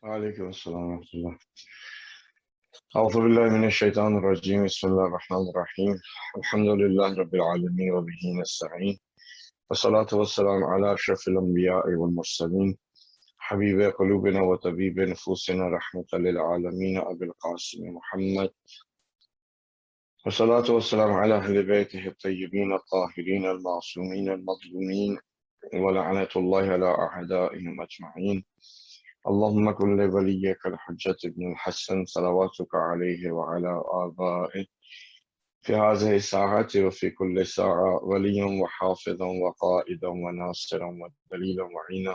وعلیکم السلام ورحمۃ اللہ۔ اعوذ باللہ من الشیطان الرجیم، بسم اللہ الرحمن الرحیم، الحمد للہ رب العالمین وبہ نستعین، والصلاة والسلام علی اشرف الانبیاء والمرسلین، حبیب قلوبنا و طبیب نفوسنا رحمۃ للعالمین ابی القاسم محمد، والصلاة والسلام علی اہل بیتہ الطیبین الطاہرین المعصومین المظلومین، ولعنۃ اللہ علی اعدائہم اجمعین۔ اللهم كن لوليك الحجة بن الحسن صلواتك عليه وعلى آبائه في هذه الساعة وفي كل ساعة وليا وحافظا وقائدا وناصرا ودليلا وعينا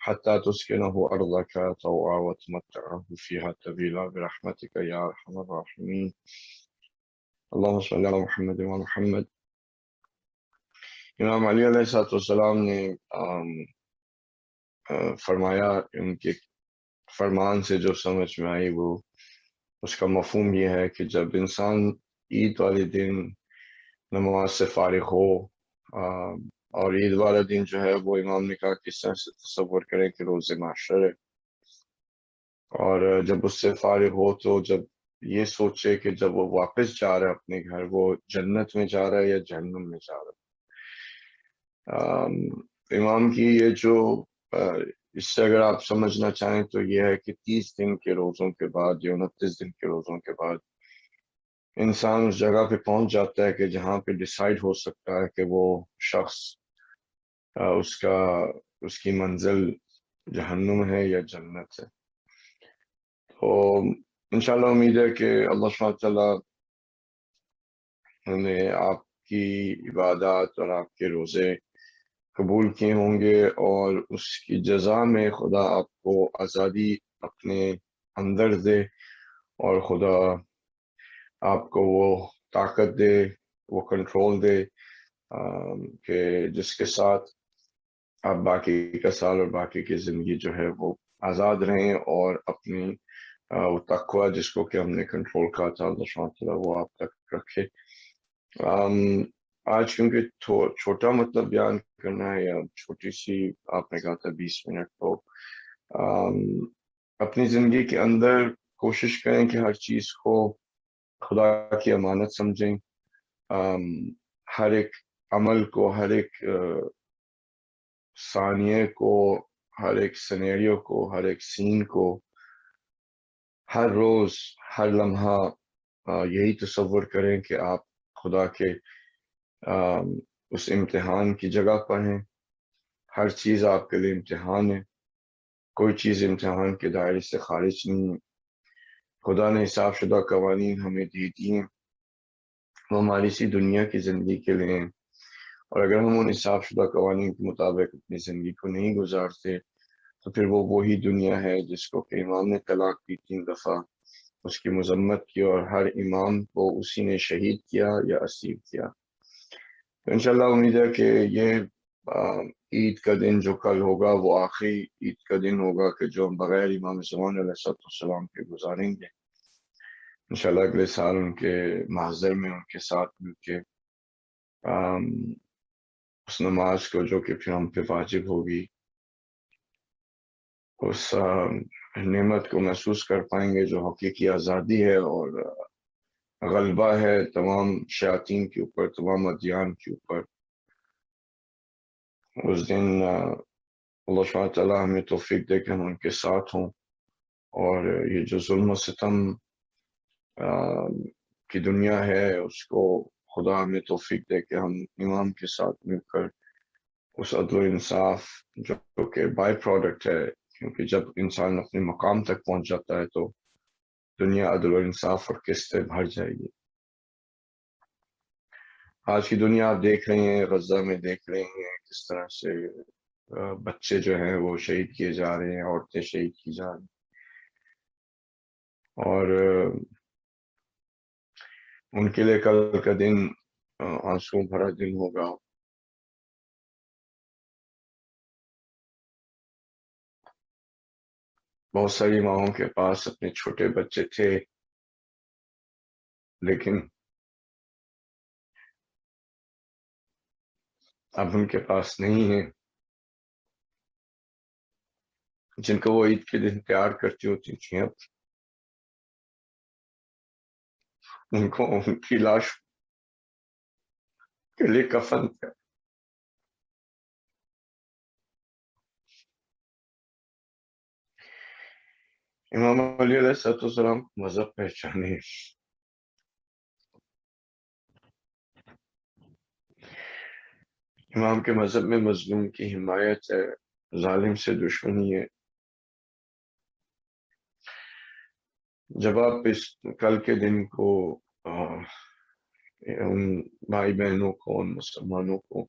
حتى تسكنه أرضك طوعا وتمتعه فيها طويلا برحمتك يا أرحم الراحمين۔ اللهم صل على محمد وعلى محمد۔ امام علی علیہ السلام نے فرمایا، ان کے فرمان سے جو سمجھ میں آئی وہ اس کا مفہوم یہ ہے کہ جب انسان عید والے دن نماز سے فارغ ہو، اور عید والا دن جو ہے وہ امام نے کہا کس طرح سے تصور کریں کہ روز محشر ہے، اور جب اس سے فارغ ہو تو جب یہ سوچے کہ جب وہ واپس جا رہا ہے اپنے گھر، وہ جنت میں جا رہا ہے یا جہنم میں جا رہا ہے۔ امام کی یہ جو اس سے اگر آپ سمجھنا چاہیں تو یہ ہے کہ 30 دن کے روزوں کے بعد یا 29 دن کے روزوں کے بعد انسان اس جگہ پہ پہنچ جاتا ہے کہ جہاں پہ ڈیسائیڈ ہو سکتا ہے کہ وہ شخص اس کی منزل جہنم ہے یا جنت ہے۔ تو انشاءاللہ امید ہے کہ اللہ سبحانہ تعالیٰ نے آپ کی عبادات اور آپ کے روزے قبول کیے ہوں گے، اور اس کی جزا میں خدا آپ کو آزادی اپنے اندر دے، اور خدا آپ کو وہ طاقت دے، وہ کنٹرول دے کہ جس کے ساتھ آپ باقی کا سال اور باقی کی زندگی جو ہے وہ آزاد رہیں، اور اپنی وہ تقوی جس کو کہ ہم نے کنٹرول کہا تھا اللہ سبحانہ تعالیٰ وہ آپ تک رکھے۔ آج کیونکہ چھوٹا مطلب بیان کرنا ہے، یا چھوٹی سی آپ نے کہا تھا 20 منٹ، تو اپنی زندگی کے اندر کوشش کریں کہ ہر چیز کو خدا کی امانت سمجھیں، ہر ایک عمل کو، ہر ایک ثانیے کو، ہر ایک سینیریو کو، ہر ایک سین کو، ہر روز، ہر لمحہ یہی تصور کریں کہ آپ خدا کے اس امتحان کی جگہ پر ہیں۔ ہر چیز آپ کے لیے امتحان ہے، کوئی چیز امتحان کے دائرے سے خارج نہیں ہے۔ خدا نے حساب شدہ قوانین ہمیں دی ہیں، وہ ہماری سی دنیا کی زندگی کے لیے ہیں، اور اگر ہم ان حساب شدہ قوانین کے مطابق اپنی زندگی کو نہیں گزارتے تو پھر وہ وہی دنیا ہے جس کو کہ امام نے طلاق دی 3 دفعہ، اس کی مذمت کی، اور ہر امام کو اسی نے شہید کیا یا اسیر کیا۔ تو انشاءاللہ امید ہے کہ یہ عید کا دن جو کل ہوگا وہ آخری عید کا دن ہوگا کہ جو ہم بغیر امام زمان علیہ السلام کے گزاریں گے۔ انشاءاللہ اگلے سال ان کے محضر میں ان کے ساتھ مل کے اس نماز کو جو کہ پھر ہم پہ واجب ہوگی، اس نعمت کو محسوس کر پائیں گے جو حقیقی آزادی ہے اور غلبہ ہے تمام شیاطین کے اوپر، تمام ادیان کے اوپر۔ اس دن اللہ سبحانہ تعالیٰ ہمیں توفیق دے کہ ہم ان کے ساتھ ہوں، اور یہ جو ظلم و ستم کی دنیا ہے اس کو خدا ہمیں توفیق دے کہ ہم امام کے ساتھ مل کر اس عدل و انصاف جو کہ بائی پروڈکٹ ہے، کیونکہ جب انسان اپنے مقام تک پہنچ جاتا ہے تو دنیا عدل و انصاف اور قسط بھر جائے گی۔ آج کی دنیا آپ دیکھ رہے ہیں، غزہ میں دیکھ رہے ہیں کس طرح سے بچے جو ہیں وہ شہید کیے جا رہے ہیں، عورتیں شہید کی جا رہی ہیں، اور ان کے لیے کل کا دن آنسو بھرا دن ہوگا۔ بہت ساری ماؤں کے پاس اپنے چھوٹے بچے تھے، لیکن اب ان کے پاس نہیں ہے۔ جن کو وہ عید کے دن پیار کرتی ہوتی تھیں، اب ان کو ان کی لاش کے لیے کفن تھا۔ امام علی علیہ السلام کو مذہب پہچانے، امام کے مذہب میں مظلوم کی حمایت ہے، ظالم سے دشمنی ہے۔ جب آپ اس کل کے دن کو ان بھائی بہنوں کو، ان مسلمانوں کو،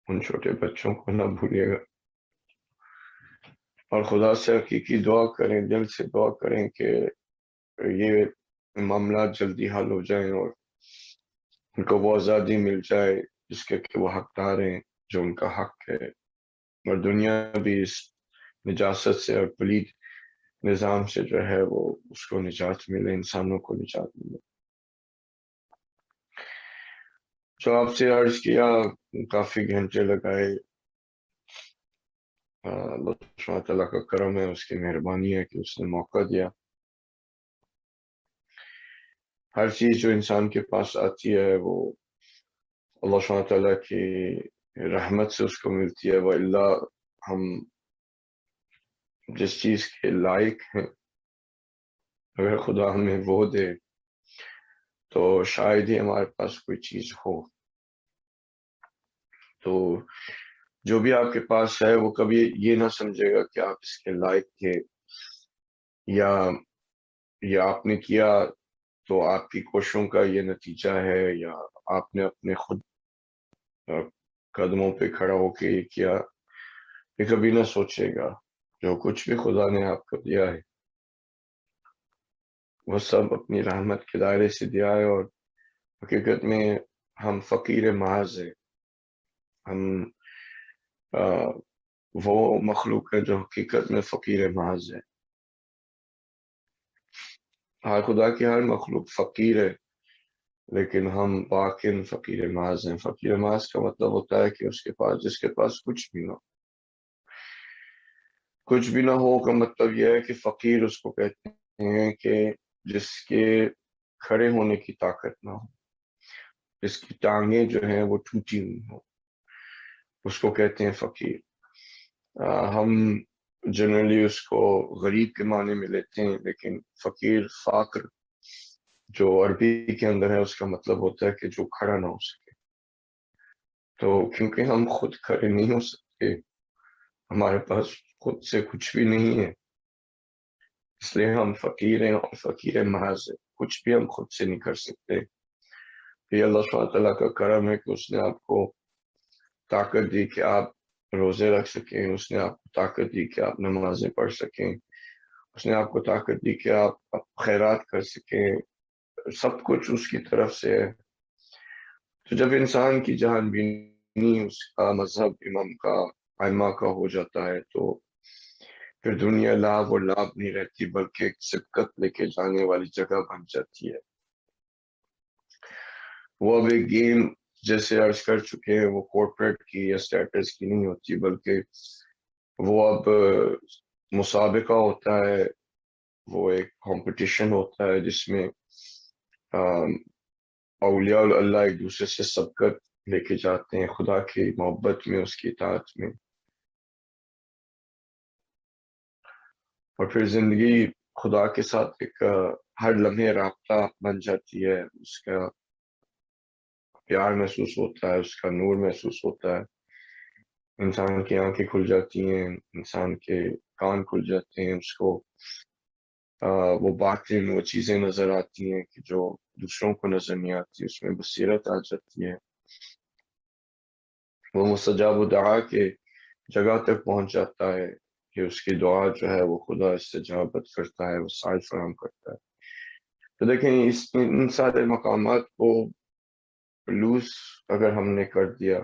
ان چھوٹے بچوں کو نہ بھولیے گا، اور خدا سے حقیقی دعا کریں، دل سے دعا کریں کہ یہ معاملات جلدی حل ہو جائیں اور ان کو وہ آزادی مل جائے جس کے کہ وہ حقدار ہیں، جو ان کا حق ہے، اور دنیا بھی اس نجاست سے اور پلید نظام سے جو ہے وہ اس کو نجات ملے، انسانوں کو نجات ملے۔ جو آپ سے عرض کیا، کافی گھنٹے لگائے، اللہ تعالیٰ کا کرم ہے، اس کی مہربانی ہے کہ اس نے موقع دیا۔ ہر چیز جو انسان کے پاس آتی ہے وہ اللہ سبحانہ تعالیٰ کی رحمت سے اس کو ملتی ہے، وَإِلَّا ہم جس چیز کے لائق ہیں اگر خدا ہمیں وہ دے تو شاید ہی ہمارے پاس کوئی چیز ہو۔ تو جو بھی آپ کے پاس ہے وہ کبھی یہ نہ سمجھے گا کہ آپ اس کے لائق تھے، یا آپ نے کیا تو آپ کی کوششوں کا یہ نتیجہ ہے، یا آپ نے اپنے خود قدموں پہ کھڑا ہو کے یہ کیا، یہ کبھی نہ سوچے گا۔ جو کچھ بھی خدا نے آپ کو دیا ہے وہ سب اپنی رحمت کے دائرے سے دیا ہے، اور حقیقت میں ہم فقیر محض ہیں، ہم وہ مخلوق ہے جو حقیقت میں فقیر محض ہے۔ ہر خدا کی ہر مخلوق فقیر ہے، لیکن ہم باقین فقیر محض ہیں۔ فقیر محض کا مطلب ہوتا ہے کہ اس کے پاس، جس کے پاس کچھ بھی نہ ہو۔ کچھ بھی نہ ہو کا مطلب یہ ہے کہ فقیر اس کو کہتے ہیں کہ جس کے کھڑے ہونے کی طاقت نہ ہو، جس کی ٹانگیں جو ہیں وہ ٹوٹی ہوئی ہوں، اس کو کہتے ہیں فقیر۔ ہم جنرلی اس کو غریب کے معنی میں لیتے ہیں، لیکن فقیر، فقر جو عربی کے اندر ہے اس کا مطلب ہوتا ہے کہ جو کھڑا نہ ہو سکے۔ تو کیونکہ ہم خود کھڑے نہیں ہو سکتے، ہمارے پاس خود سے کچھ بھی نہیں ہے، اس لیے ہم فقیر ہیں، اور فقیر محض ہے، کچھ بھی ہم خود سے نہیں کر سکتے۔ یہ اللہ سبحانہ تعالیٰ کا کرم ہے کہ اس نے آپ کو طاقت دی کہ آپ روزے رکھ سکیں، اس نے آپ کو طاقت دی کہ آپ نمازیں پڑھ سکیں، اس نے آپ کو طاقت دی کہ آپ خیرات کر سکیں، سب کچھ اس کی طرف سے ہے۔ تو جب انسان کی جہان بینی اس کا مذہب امام کا، ائمہ کا ہو جاتا ہے تو پھر دنیا لعب اور لعب نہیں رہتی، بلکہ ایک سبقت لے کے جانے والی جگہ بن جاتی ہے۔ وہ اب ایک گیم جیسے عرض کر چکے ہیں، وہ کارپوریٹ کی یا سٹیٹس کی نہیں ہوتی، بلکہ وہ اب مسابقہ ہوتا ہے، وہ ایک کمپٹیشن ہوتا ہے جس میں اولیاء اللہ ایک دوسرے سے سبقت لے کے جاتے ہیں خدا کی محبت میں، اس کی اطاعت میں، اور پھر زندگی خدا کے ساتھ ایک ہر لمحے رابطہ بن جاتی ہے، اس کا پیار محسوس ہوتا ہے، اس کا نور محسوس ہوتا ہے، انسان کی آنکھیں کھل جاتی ہیں، انسان کے کان کھل جاتے ہیں، اس کو وہ باتیں، وہ چیزیں نظر آتی ہیں کہ جو دوسروں کو نظر نہیں آتی، اس میں بصیرت آ جاتی ہے، وہ مستجاب الدعا کے جگہ تک پہنچ جاتا ہے کہ اس کی دعا جو ہے وہ خدا استجابت کرتا ہے، وہ سائل فراہم کرتا ہے۔ تو دیکھیں ان سارے مقامات کو لوز اگر ہم نے کر دیا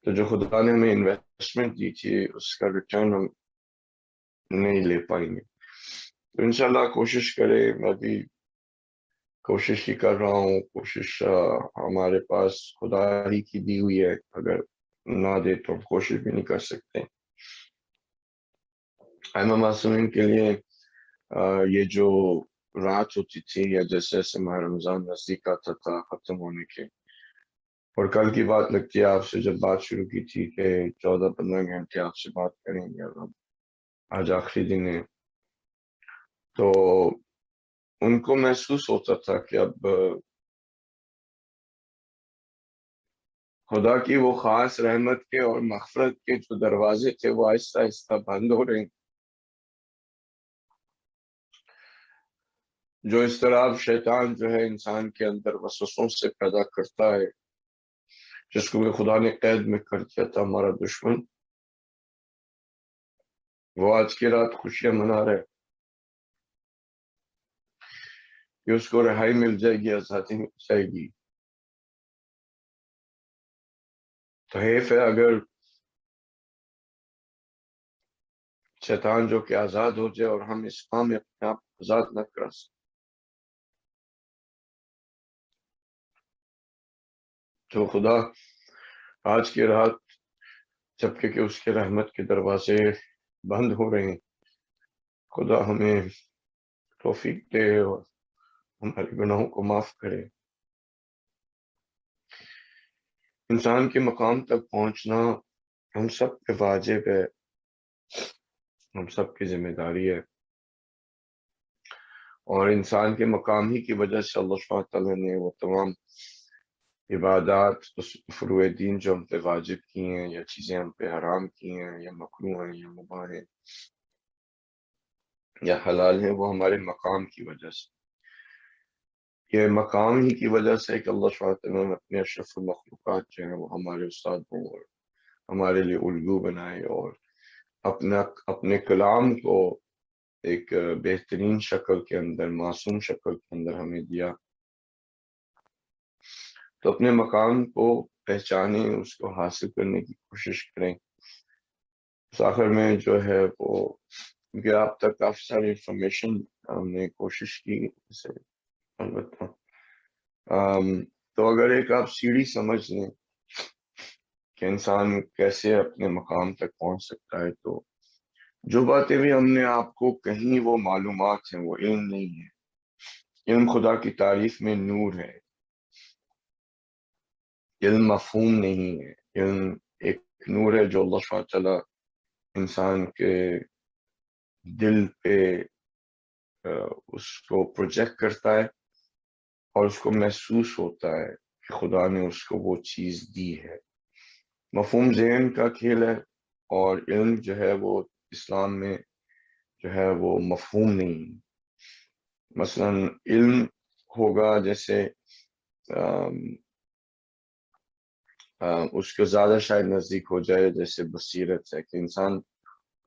تو جو خدا نے ہمیں انویسٹمنٹ دی تھی اس کا ریٹرن ہم نہیں لے پائیں گے۔ تو انشاءاللہ کوشش کرے، میں بھی کوشش ہی کر رہا ہوں، کوشش ہمارے پاس خدا ہی کی دی ہوئی ہے، اگر نہ دے تو ہم کوشش بھی نہیں کر سکتے۔ امام معصومین کے لیے یہ جو رات ہوتی تھی یا جیسے جیسے ماہ رمضان نزدیک آتا تھا ختم ہونے کے، اور کل کی بات لگتی ہے آپ سے جب بات شروع کی تھی کہ 14-15 گھنٹے آپ سے بات کریں گے، اور آج آخری دن ہے، تو ان کو محسوس ہوتا تھا کہ اب خدا کی وہ خاص رحمت کے اور مغفرت کے جو دروازے تھے وہ آہستہ آہستہ بند ہو رہے ہیں. جو اضطراب شیطان جو ہے انسان کے اندر وسوسوں سے پیدا کرتا ہے، جس کو بھی خدا نے قید میں کر دیا تھا ہمارا دشمن، وہ آج کی رات خوشیاں منا رہے کہ اس کو رہائی مل جائے گی، آزادی مل جائے گی. تو حیف ہے اگر شیطان جو کہ آزاد ہو جائے اور ہم اس کام میں اپنے آپ کو آزاد نہ کر سکیں. تو خدا آج کی رات جبکہ کہ اس کے رحمت کے دروازے بند ہو رہے ہیں، خدا ہمیں توفیق دے اور ہمارے گناہوں کو معاف کرے. انسان کے مقام تک پہنچنا ہم سب پہ واجب ہے، ہم سب کی ذمہ داری ہے، اور انسان کے مقام ہی کی وجہ سے اللہ سبحانہ تعالیٰ نے وہ تمام عبادات فروع دین جو ہم پہ واجب کی ہیں، یا چیزیں ہم پہ حرام کی ہیں، یا مکروہ ہیں، یا مباح ہیں، یا حلال ہیں، وہ ہمارے مقام کی وجہ سے. یہ مقام ہی کی وجہ سے کہ اللہ سبحانہ تعالیٰ نے اپنے اشرف المخلوقات جو ہیں وہ ہمارے استاد ہوں اور ہمارے لیے الگو بنائے، اور اپنے کلام کو ایک بہترین شکل کے اندر، معصوم شکل کے اندر ہمیں دیا. تو اپنے مقام کو پہچانیں، اس کو حاصل کرنے کی کوشش کریں. اس آخر میں جو ہے وہ، کیونکہ آپ تک کافی ساری انفارمیشن ہم نے کوشش کی اسے البتہ تو اگر ایک آپ سیڑھی سمجھ لیں کہ انسان کیسے اپنے مقام تک پہنچ سکتا ہے، تو جو باتیں بھی ہم نے آپ کو کہیں وہ معلومات ہیں، وہ علم نہیں ہے. علم خدا کی تعریف میں نور ہے، علم مفہوم نہیں ہے. علم ایک نور ہے جو اللہ سبحانہ تعالیٰ انسان کے دل پہ اس کو پروجیکٹ کرتا ہے، اور اس کو محسوس ہوتا ہے کہ خدا نے اس کو وہ چیز دی ہے. مفہوم ذہن کا کھیل ہے، اور علم جو ہے وہ اسلام میں جو ہے وہ مفہوم نہیں. مثلا علم ہوگا جیسے اس کو زیادہ شاید نزدیک ہو جائے جیسے بصیرت ہے، کہ انسان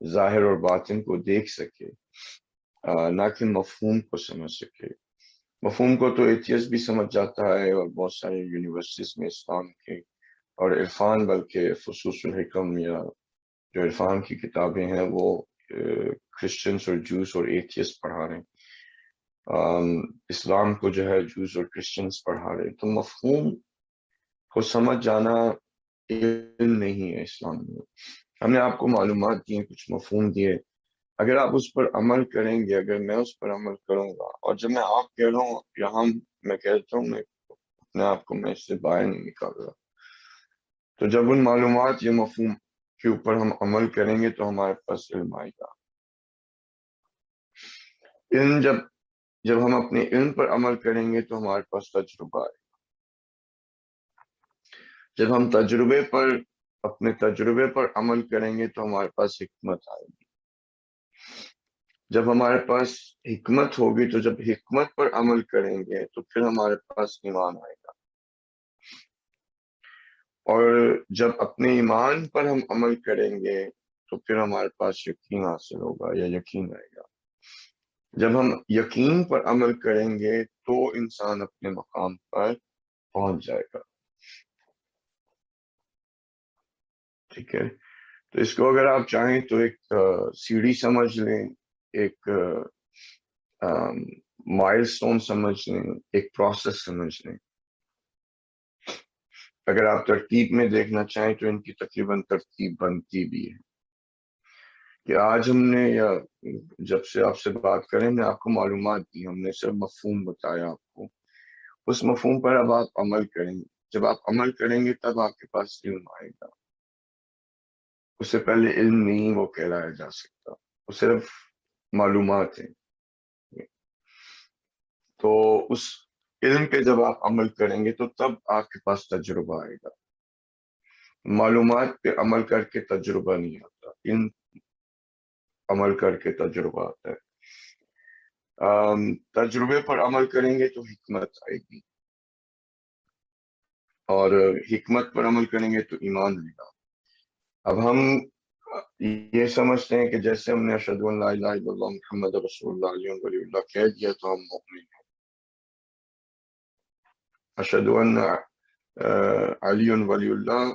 ظاہر اور باطن کو دیکھ سکے، نہ کہ مفہوم کو سمجھ سکے. مفہوم کو تو ایتھیس بھی سمجھ جاتا ہے، اور بہت سارے یونیورسٹیز میں اسلام کے اور عرفان، بلکہ خصوص الحکم یا جو عرفان کی کتابیں ہیں وہ کرسچنس اور جوس اور ایتھیس پڑھا رہے ہیں. اسلام کو جو ہے جوس اور کرسچنس پڑھا رہے ہیں. تو مفہوم کو سمجھ جانا علم نہیں ہے اسلام میں. ہم نے آپ کو معلومات دی ہیں، کچھ مفہوم دیے، اگر آپ اس پر عمل کریں گے، اگر میں اس پر عمل کروں گا، اور جب میں آپ کہہ رہا ہوں یا میں کہتا ہوں، میں اپنے آپ کو میں اس سے باہر نہیں نکال رہا. تو جب ان معلومات یا مفہوم کے اوپر ہم عمل کریں گے تو ہمارے پاس علم آئے گا. علم جب ہم اپنے علم پر عمل کریں گے تو ہمارے پاس تجربہ آئے. جب ہم اپنے تجربے پر عمل کریں گے تو ہمارے پاس حکمت آئے گی. جب ہمارے پاس حکمت ہوگی تو جب حکمت پر عمل کریں گے تو پھر ہمارے پاس ایمان آئے گا. اور جب اپنے ایمان پر ہم عمل کریں گے تو پھر ہمارے پاس یقین حاصل ہوگا یا یقین آئے گا. جب ہم یقین پر عمل کریں گے تو انسان اپنے مقام پر پہنچ جائے گا. ٹھیک ہے، تو اس کو اگر آپ چاہیں تو ایک سیڑھی سمجھ لیں، ایک مائل سٹون سمجھ لیں، ایک پروسیس سمجھ لیں. اگر آپ ترتیب میں دیکھنا چاہیں تو ان کی تقریباً ترتیب بنتی بھی ہے. کہ آج ہم نے یا جب سے آپ سے بات کریں ہم نے آپ کو معلومات دی، ہم نے صرف مفہوم بتایا آپ کو، اس مفہوم پر اب آپ عمل کریں گے، جب آپ عمل کریں گے تب آپ کے پاس علم آئے گا، اس سے پہلے علم نہیں وہ کہلایا جا سکتا، وہ صرف معلومات ہیں۔ تو اس علم پہ جب آپ عمل کریں گے تو تب آپ کے پاس تجربہ آئے گا، معلومات پہ عمل کر کے تجربہ نہیں آتا، علم عمل کر کے تجربہ آتا ہے۔ تجربے پر عمل کریں گے تو حکمت آئے گی، اور حکمت پر عمل کریں گے تو ایمان آئے گا۔ اب ہم یہ سمجھتے ہیں کہ جیسے ہم نے اشہد ان لا الہ الا اللہ محمد رسول اللہ علیہ ولی اللہ کہہ دیا تو ہم مومن ہیں، اشہد ان علی ولی اللہ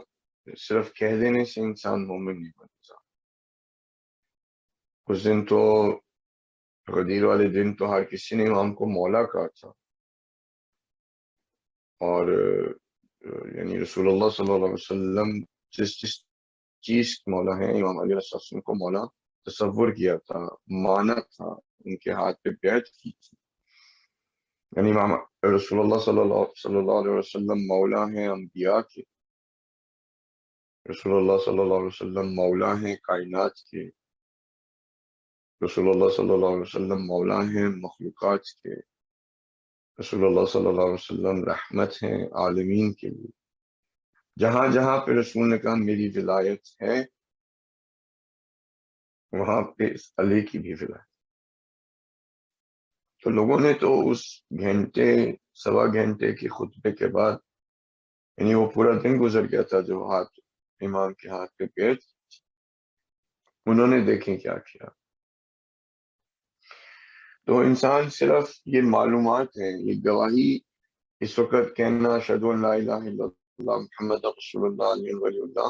صرف کہہ دینے سے انسان مومن نہیں بنتا۔ اس دن تو غدیر والے دن تو ہر کسی نے امام کو مولا کہا تھا، اور یعنی رسول اللہ صلی اللہ علیہ وسلم جس جس چیز مولا ہے، امام علیہ السلام کو مولا تصور کیا تھا، مانا تھا، ان کے ہاتھ پہ بیعت کی تھی، یعنی امام رسول اللہ صلی اللہ علیہ وسلم مولا ہیں انبیاء کے، رسول اللہ صلی اللہ علیہ وسلم مولا ہیں کائنات کے، رسول اللہ صلی اللہ علیہ وسلم مولا ہیں مخلوقات کے، رسول اللہ صلی اللہ علیہ وسلم رحمت ہیں عالمین کے لیے۔ جہاں جہاں پہ رسول نے کہا میری ولایت ہے، وہاں پہ اس علی کی بھی ولایت۔ تو لوگوں نے تو اس گھنٹے سوا گھنٹے کے خطبے کے بعد، یعنی وہ پورا دن گزر گیا تھا جو ہاتھ امام کے ہاتھ پہ پیٹ، انہوں نے دیکھیں کیا کیا۔ تو انسان صرف یہ معلومات ہیں، یہ گواہی اس وقت کہنا اشہد ان لا الہ الا اللہ محمد رسول اللہ علیہ ولی اللہ،